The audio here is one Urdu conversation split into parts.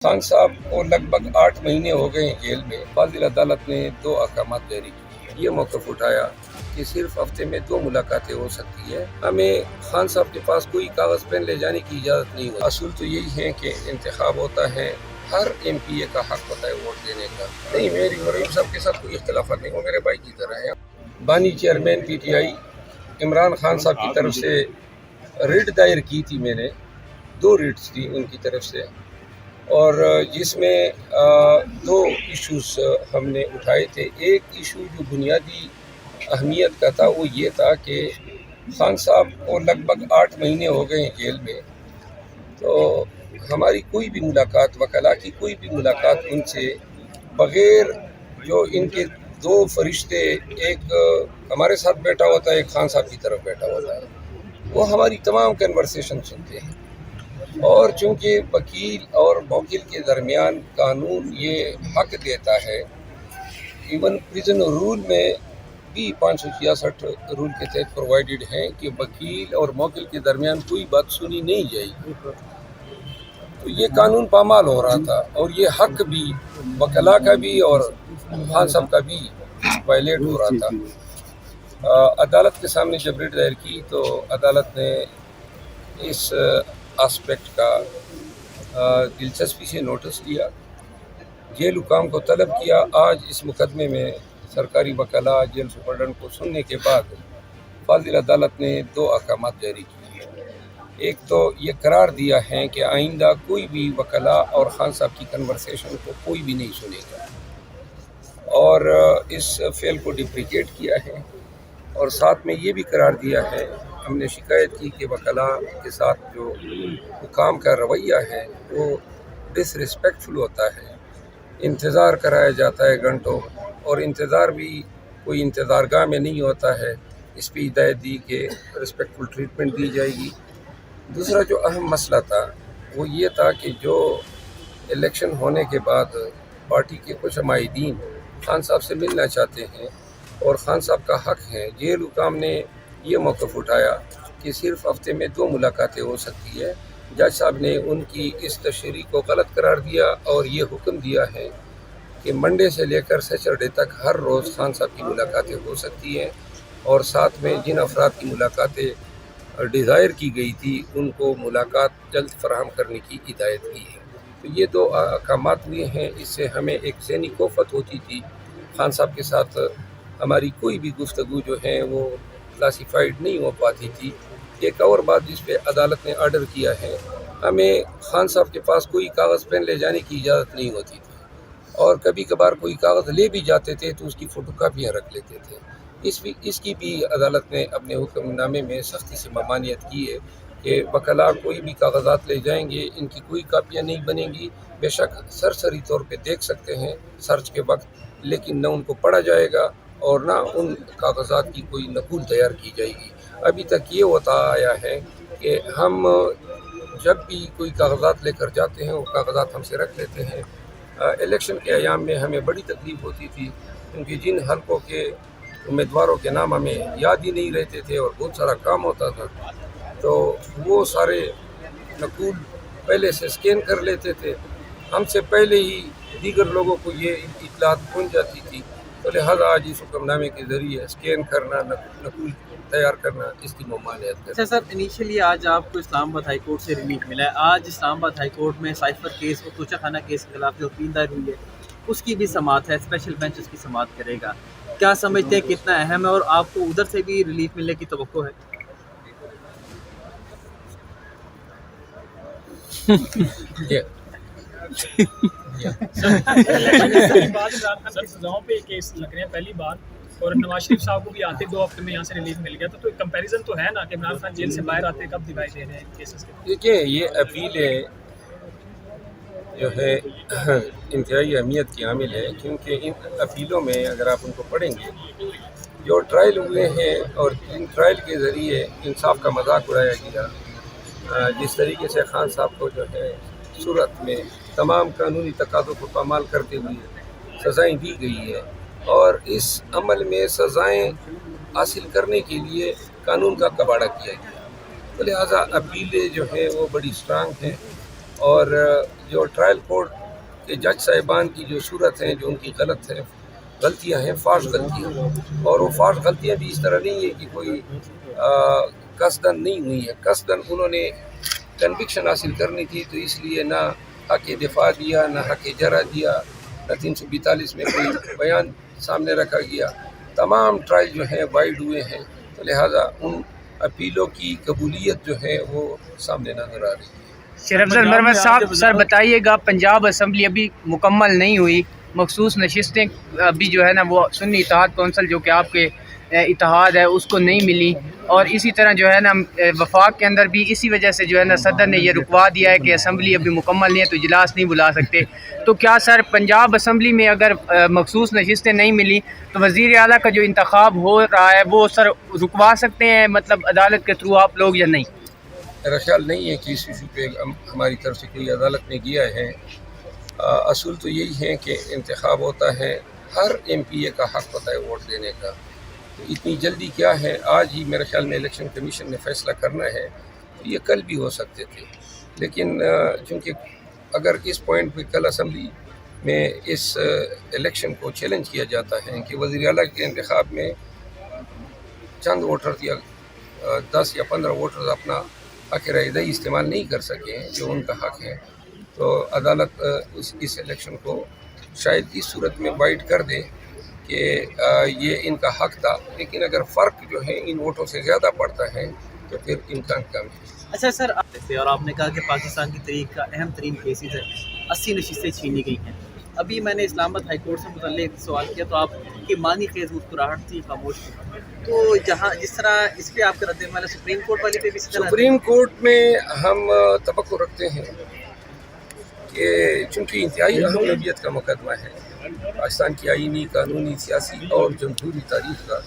خان صاحب کو لگ بھگ 8 مہینے ہو گئے ہیں جیل میں۔ فاضل عدالت نے 2 احکامات جاری کیے۔ یہ موقف اٹھایا کہ صرف ہفتے میں 2 ملاقاتیں ہو سکتی ہیں۔ ہمیں خان صاحب کے پاس کوئی کاغذ پین لے جانے کی اجازت نہیں ہوتی۔ اصول تو یہی ہے کہ انتخاب ہوتا ہے، ہر ایم پی اے کا حق ہوتا ہے ووٹ دینے کا۔ نہیں، میری مریم صاحب کے ساتھ کوئی اختلافات نہیں، وہ میرے بھائی کی طرح ہے۔ بانی chairman P T I Imran Khan صاحب کی طرف سے ریٹ دائر کی تھی میں نے، 2 ریٹس تھی ان کی طرف سے، اور جس میں 2 ایشوز ہم نے اٹھائے تھے۔ ایک ایشو جو بنیادی اہمیت کا تھا وہ یہ تھا کہ خان صاحب کو لگ بھگ 8 مہینے ہو گئے ہیں جیل میں، تو ہماری کوئی بھی ملاقات، وکلاء کی کوئی بھی ملاقات ان سے بغیر جو ان کے 2 فرشتے، ایک ہمارے ساتھ بیٹھا ہوتا ہے، ایک خان صاحب کی طرف بیٹھا ہوتا ہے، وہ ہماری تمام کنورسیشن سنتے ہیں۔ اور چونکہ وکیل اور موکل کے درمیان قانون یہ حق دیتا ہے، ایون پریزن رول میں بھی 566 رول کے تحت پرووائڈڈ ہیں کہ وکیل اور موکل کے درمیان کوئی بات سنی نہیں جائے گی، تو یہ قانون پامال ہو رہا تھا، اور یہ حق بھی وکلاء کا بھی اور خان صاحب کا بھی وائلیٹ ہو رہا تھا۔ عدالت کے سامنے جب ریٹ دائر کی تو عدالت نے اس آسپیکٹ کا دلچسپی سے نوٹس لیا، جیل حکام کو طلب کیا۔ آج اس مقدمے میں سرکاری وکلاء جیل سپرڈنٹ کو سننے کے بعد فاضل عدالت نے 2 احکامات جاری کیے۔ ایک تو یہ قرار دیا ہے کہ آئندہ کوئی بھی وکلاء اور خان صاحب کی کنورسیشن کو کوئی بھی نہیں سنے گا، اور اس فعل کو ڈپریکیٹ کیا ہے، اور ساتھ میں یہ بھی قرار دیا ہے، ہم نے شکایت کی کہ وکلاء کے ساتھ جو حکام کا رویہ ہے وہ ڈس ریسپیکٹفل ہوتا ہے، انتظار کرایا جاتا ہے گھنٹوں، اور انتظار بھی کوئی انتظار گاہ میں نہیں ہوتا ہے۔ اس پہ ہدایت دی کہ رسپیکٹفل ٹریٹمنٹ دی جائے گی۔ دوسرا جو اہم مسئلہ تھا وہ یہ تھا کہ جو الیکشن ہونے کے بعد پارٹی کے کچھ عمائدین خان صاحب سے ملنا چاہتے ہیں اور خان صاحب کا حق ہے، جیل حکام نے یہ موقف اٹھایا کہ صرف ہفتے میں 2 ملاقاتیں ہو سکتی ہے۔ جج صاحب نے ان کی اس تشریح کو غلط قرار دیا اور یہ حکم دیا ہے کہ منڈے سے لے کر سیچرڈے تک ہر روز خان صاحب کی ملاقاتیں ہو سکتی ہیں، اور ساتھ میں جن افراد کی ملاقاتیں ڈیزائر کی گئی تھی ان کو ملاقات جلد فراہم کرنے کی ہدایت کی ہے۔ تو یہ 2 احکامات ہوئے ہیں، اس سے ہمیں ایک ذہنی کوفت ہوتی تھی، خان صاحب کے ساتھ ہماری کوئی بھی گفتگو جو ہے وہ کلاسیفائڈ نہیں ہو پاتی تھی۔ ایک اور بات جس پہ عدالت نے آرڈر کیا ہے، ہمیں خان صاحب کے پاس کوئی کاغذ پین لے جانے کی اجازت نہیں ہوتی تھی، اور کبھی کبھار کوئی کاغذ لے بھی جاتے تھے تو اس کی فوٹو کاپیاں رکھ لیتے تھے۔ اس کی بھی عدالت نے اپنے حکم نامے میں سختی سے ممانعت کی ہے کہ وکلاء کوئی بھی کاغذات لے جائیں گے، ان کی کوئی کاپیاں نہیں بنیں گی، بے شک سرسری طور پہ دیکھ سکتے ہیں سرچ کے وقت، لیکن نہ ان کو پڑھا جائے گا اور نہ ان کاغذات کی کوئی نقول تیار کی جائے گی۔ ابھی تک یہ ہوتا آیا ہے کہ ہم جب بھی کوئی کاغذات لے کر جاتے ہیں وہ کاغذات ہم سے رکھ لیتے ہیں۔ الیکشن کے ایام میں ہمیں بڑی تکلیف ہوتی تھی، کیونکہ جن حلقوں کے امیدواروں کے نام ہمیں یاد ہی نہیں رہتے تھے اور بہت سارا کام ہوتا تھا، تو وہ سارے نقول پہلے سے اسکین کر لیتے تھے، ہم سے پہلے ہی دیگر لوگوں کو یہ اطلاعات پہنچ جاتی تھی، تو لہٰذا آج اس حکم نامے کے ذریعے اسکین کرنا، نقول تیار کرنا، اس کی ممانعت کرنا۔ سر انیشلی آج آپ کو اسلام آباد ہائی کورٹ سے ریلیف ملا ہے، آج اسلام آباد ہائی کورٹ میں سائفر کیس اور توشہ خانہ کیس کے خلاف جو اپیل دائر ہوئی ہے اس کی بھی سماعت ہے، اسپیشل بینچ اس کی سماعت کرے گا، کیا سمجھتے ہیں کتنا اہم ہے، اور آپ کو ادھر سے بھی ریلیف ملنے کی توقع ہے؟ سزاؤں پہ کیس لگ رہے ہیں پہلی بار، اور نواز شریف صاحب کو بھی آتے 2 ہفتے میں یہاں سے ریلیف مل گیا، تو کمپیریزن تو ہے نا کہ عمران خان جیل سے باہر آتے کب دکھائی دے رہے ہیں کیسز کے؟ دیکھیے، یہ اپیلیں جو ہے انتہائی اہمیت کی حامل ہے، کیونکہ ان اپیلوں میں اگر آپ ان کو پڑھیں گے، جو ٹرائل ہوئے ہیں اور جن ٹرائل کے ذریعے انصاف کا مذاق اڑایا گیا، جس طریقے سے خان صاحب کو جو ہے صورت میں تمام قانونی تقاضوں کو پامال کرتے ہوئے سزائیں دی گئی ہے، اور اس عمل میں سزائیں حاصل کرنے کے لیے قانون کا کباڑہ کیا گیا، تو لہٰذا اپیلیں جو ہیں وہ بڑی اسٹرانگ ہیں، اور جو ٹرائل کورٹ کے جج صاحبان کی جو صورت ہیں، جو ان کی غلطیاں ہیں، فاش غلطیاں، اور وہ فاش غلطیاں بھی اس طرح نہیں ہے کہ کوئی قصدن نہیں ہوئی ہے. قصدن انہوں نے کنوکشن حاصل کرنی تھی، تو اس لیے نہ حق دفاع دیا، نہ حق جرح دیا، نہ 342 میں کوئی بیان سامنے رکھا گیا. تمام ٹرائل جو ہیں وائڈ ہوئے ہیں، تو لہٰذا ان اپیلوں کی قبولیت جو ہے وہ سامنے نظر آ رہی ہے. شیر افضل مروت صاحب، سر بتائیے گا، پنجاب اسمبلی ابھی مکمل نہیں ہوئی، مخصوص نشستیں ابھی جو ہے نا وہ سنی اتحاد کونسل جو کہ آپ کے اتحاد ہے اس کو نہیں ملی، اور اسی طرح جو ہے نا وفاق کے اندر بھی اسی وجہ سے جو ہے نا صدر نے یہ رکوا دیا ہے کہ اسمبلی ابھی مکمل نہیں ہے تو اجلاس نہیں بلا سکتے. تو کیا سر پنجاب اسمبلی میں اگر مخصوص نشستیں نہیں ملی تو وزیر اعلیٰ کا جو انتخاب ہو رہا ہے وہ سر رکوا سکتے ہیں، مطلب عدالت کے تھرو آپ لوگ، یا نہیں؟ میرا خیال نہیں ہے کہ اس ایشو پہ ہماری طرف سے کوئی عدالت میں گیا ہے. اصول تو یہی ہے کہ انتخاب ہوتا ہے، ہر ایم پی اے کا حق ہوتا ہے ووٹ دینے کا. تو اتنی جلدی کیا ہے؟ آج ہی میرے خیال میں الیکشن کمیشن نے فیصلہ کرنا ہے، تو یہ کل بھی ہو سکتے تھے. لیکن چونکہ اگر اس پوائنٹ پہ کل اسمبلی میں اس الیکشن کو چیلنج کیا جاتا ہے کہ وزیر اعلیٰ کے انتخاب میں چند ووٹر یا 10 یا 15 ووٹر اپنا حق رائے دہی استعمال نہیں کر سکے جو ان کا حق ہے، تو عدالت اس الیکشن کو شاید اس صورت میں وائڈ کر دے کہ یہ ان کا حق تھا. لیکن اگر فرق جو ہے ان ووٹوں سے زیادہ پڑتا ہے تو پھر امکان کم ہے. اچھا سر، اور آپ نے کہا کہ پاکستان کی تاریخ کا اہم ترین کیسز ہے، 80 نشستیں چھینی گئی ہیں. ابھی میں نے اسلام آباد ہائی کورٹ سے متعلق سوال کیا تو آپ کی معنی خیز مسکراہٹ تھی، خاموش تھی. تو جہاں جس طرح اس پہ آپ کا رد عمل ہے سپریم کورٹ والی پہ بھی اسی طرح سپریم کورٹ میں ہم توقع رکھتے ہیں کہ چونکہ انتہائی اہمیت کا مقدمہ ہے پاکستان کی آئینی، قانونی، سیاسی اور جمہوری تاریخ کا،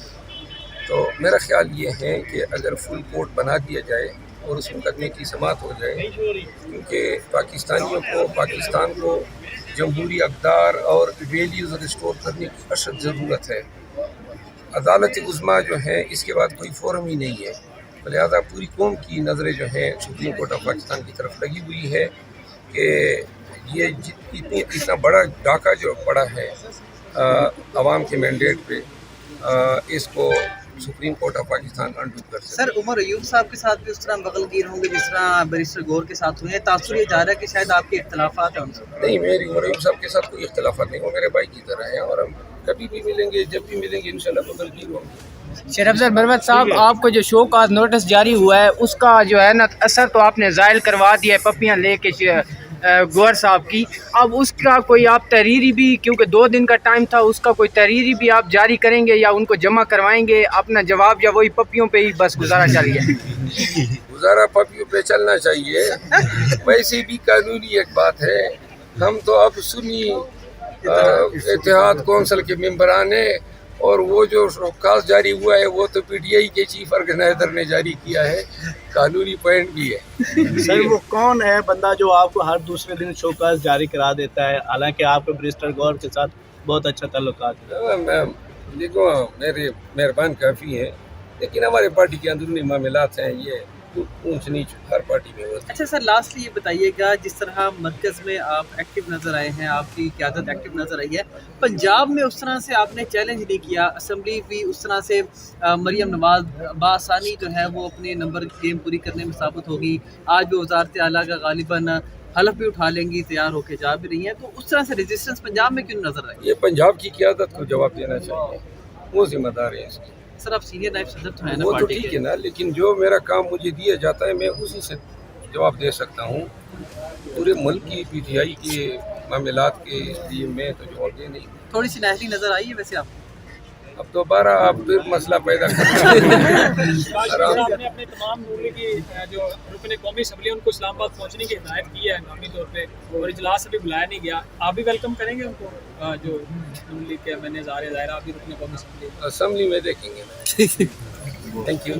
تو میرا خیال یہ ہے کہ اگر فل کورٹ بنا دیا جائے اور اس مقدمے کی سماعت ہو جائے، کیونکہ پاکستانیوں کو، پاکستان کو جمہوری اقدار اور ویلیوز ریسٹور کرنے کی اشد ضرورت ہے. عدالت عظمیٰ جو ہے اس کے بعد کوئی فورم ہی نہیں ہے، لہٰذا پوری قوم کی نظریں جو ہیں سپریم کورٹ آف پاکستان کی طرف لگی ہوئی ہے کہ یہ اتنا بڑا ڈاکہ جو پڑا ہے عوام کے مینڈیٹ پہ، اس کو supreme court of Pakistan undo کر سکے. سر عمر ایوب صاحب کے ساتھ بھی اس طرح بغل گیر ہوں گے جس طرح بیرسٹر گور کے ساتھ ہوئے ہیں؟ تاثر یہ جا رہا ہے کہ شاید آپ کے اختلافات ہیں ان سے. نہیں، میری عمر ایوب صاحب کے ساتھ کوئی اختلافات نہیں، وہ میرے بھائی کی طرح ہیں اور ہم کبھی بھی ملیں گے، جب بھی ملیں گے انشاءاللہ بغل گیر ہوں گے. شیر افضل مروت صاحب، آپ کو جو شو کاز نوٹس جاری ہوا ہے اس کا جو ہے نا اثر تو آپ نے زائل کروا دیا ہے پپیاں لے کے گور صاحب کی. اب اس کا کوئی آپ تحریری بھی، کیونکہ 2 دن کا ٹائم تھا، اس کا کوئی تحریری بھی آپ جاری کریں گے یا ان کو جمع کروائیں گے اپنا جواب، یا وہی پپیوں پہ ہی بس گزارا چل گیا؟ گزارا پپیوں پہ چلنا چاہیے. ویسے بھی قانونی ایک بات ہے، ہم تو اب سنی اتحاد کونسل کے ممبران ہیں، اور وہ جو شوکاز جاری ہوا ہے وہ تو پی ٹی آئی کے چیف آرگنائزر نے جاری کیا ہے، قانونی پوائنٹ بھی ہے. سر وہ کون ہے بندہ جو آپ کو ہر دوسرے دن شوکاز جاری کرا دیتا ہے، حالانکہ آپ کے بیرسٹر گور کے ساتھ بہت اچھا تعلقات ہے؟ دیکھو میرے مہربان کافی ہیں، لیکن ہمارے پارٹی کے اندرونی معاملات ہیں، یہ اونچ نیچ ہر پارٹی میں ہوتی ہے. اچھا سر، لاسٹلی یہ بتائیے گا، جس طرح مرکز میں آپ ایکٹیو نظر آئے ہیں، آپ کی قیادت ایکٹیو نظر آئی ہے، پنجاب میں اس طرح سے آپ نے چیلنج نہیں کیا، اسمبلی بھی اس طرح سے مریم نواز بآسانی جو ہے وہ اپنے نمبر گیم پوری کرنے میں ثابت ہوگی، آج بھی وزارت اعلیٰ کا غالباً حلف بھی اٹھا لیں گی، تیار ہو کے جا بھی رہی ہیں، تو اس طرح سے ریزسٹنس پنجاب میں کیوں نظر آئی؟ یہ پنجاب کی قیادت کو جواب دینا چاہیے، وہ ذمہ دار ہے اس کی. سر آپ سینئر نائب صدر تو ہیں نا وہ تو پارٹی ٹھیک کے. ہے نا، لیکن جو میرا کام مجھے دیا جاتا ہے میں اسی سے جواب دے سکتا ہوں. پورے ملک کی پی ٹی آئی کے معاملات کے لیے میں تو جواب دے نہیں. تھوڑی سی نہلی نظر آئی ہے ویسے آپ کو؟ اب دوبارہ آپ پھر مسئلہ پیدا کرتے ہیں. آپ نے اپنے تمام نون لیگ کی جو رکن قومی اسمبلی ان کو اسلام آباد پہنچنے کی ہدایت کی ہے نامی طور پہ، اور اجلاس ابھی بلایا نہیں گیا، آپ بھی ویلکم کریں گے ان کو؟ جو نون لیگ کے میں نے ظاہر آپ بھی رکن قومی اسمبلی اسمبلی میں دیکھیں گے. Thank you.